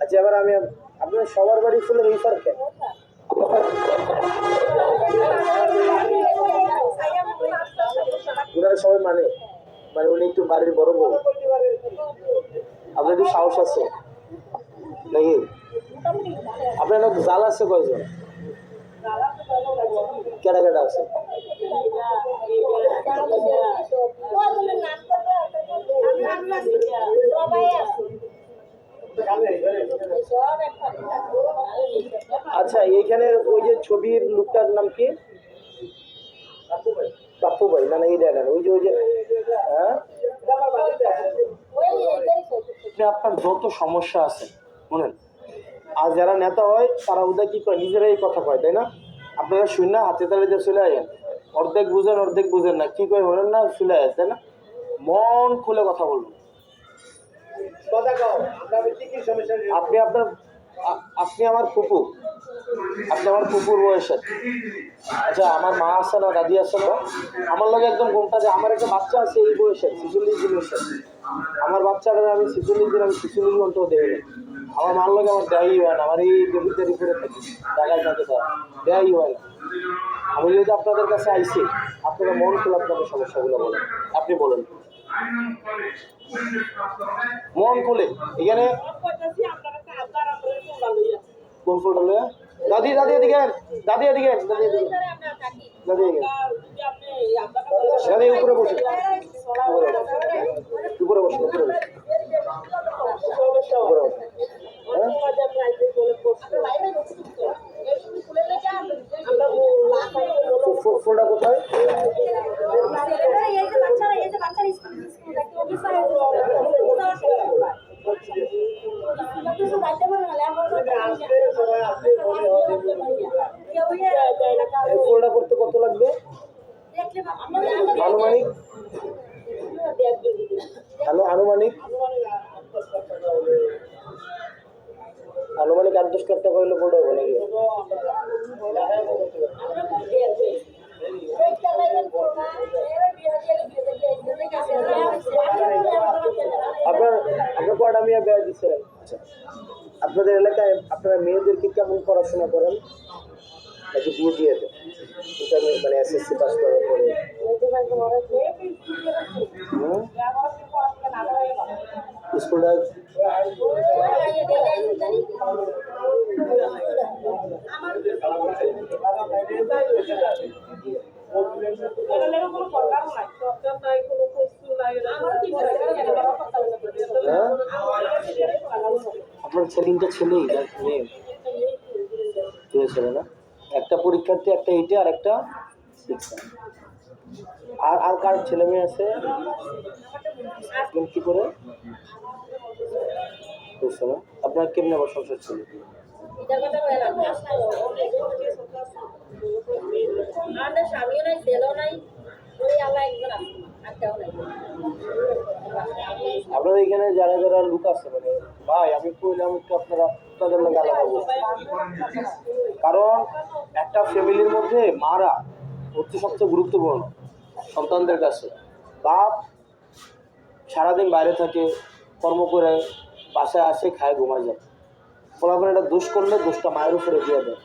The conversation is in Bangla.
আচ্ছা, এবার আমি আপনার সবার বাড়ি ফুলের এই ফার কেন? ওনারা সবাই মানে উনি একটু বাড়ির বড় বউ, আপনার একটু সাহস আছে নাকি? আপনার লোক জাল আছে কয়জন? কেডা কেডা আছে? আচ্ছা, এইখানে ওই যে ছবির লোকটার নাম কি? পাপ্পু ভাই? না এই দেখেন ওই যে হ্যাঁ, আপনার যত সমস্যা আছে শুনেন, আর যারা নেতা হয় তারা ওদের কি কয়, নিজেরাই কথা কয়, তাই না? আপনারা শুন না, হাতে তালে দিয়ে চলে আসেন, অর্ধেক বুঝেন না, কি কয় বলেন না, চলে আসেন, তাই না? মন খুলে কথা বলুন। আপনি আমার ফুপু, আপনি আমার ফুপুর বয়সের। আচ্ছা, আমার মা আছে না, দাদি আছে না, আমার লগে একদম ঘুমটা যে আমার একটা বাচ্চা আছে এই বয়সের, 46 দিন বয়সের। আমার বাচ্চাটা আমি 46 দিন, আমি 46 ঘন্টাও দেখি না। আমার মার লগে আমার দেয়াই হয় না, আমার এই দেবিদারি করে থাকি, জায়গায় থাকে তার দেয়াই হয় না। আমি যদি আপনাদের কাছে আইসি, আপনারা মন খুলে আপনাদের সমস্যাগুলো বলেন, আপনি বলেন মন খুলে। এখানে কোন ফুলটা লয়ে? দাদি এদিকে, দাদি এদিকে, দাদি উপরে বসে, উপরে বসে, ফুলটা কোথায়? ফুলটা করতে কত লাগবে আনুমানিক? আনুমানিক 8-10 লাখ টাকা হইলে ফুলটা হবে নাকি? আপনার কয়টা মেয়ে বিয়ে দিচ্ছে? আচ্ছা, আপনাদের এলাকায় আপনারা মেয়েদেরকে কেমন পড়াশোনা করেন, নাকি বিয়ে দিয়ে দেন? মানে এসএসসি পাস করার পরে স্কুলটা আপনার ছেলেটা ছেলেই মেয়ে? ছেলে না, একটা পরীক্ষার্থী, একটা 8-এ আর একটা 6-এ। আর কার ছেলে মেয়ে আছে কি করে বুঝছো না? আপনার কেমনে আবার সংসার ছিল? আপনাদের এখানে যারা যারা লোক আছে, মানে ভাই আমি কইলাম একটু আপনারা আপনাদের লোক আলাদা বলছি, কারণ একটা ফ্যামিলির মধ্যে মারা হচ্ছে সবচেয়ে গুরুত্বপূর্ণ সন্তানদের কাছে। বাপ সারাদিন বাইরে থাকে, কর্ম করে বাসায় আসে, খায়, ঘুমায় যায়। ফলাফল একটা দোষ করলে দোষটা মায়ের উপরে দিয়ে দেয়।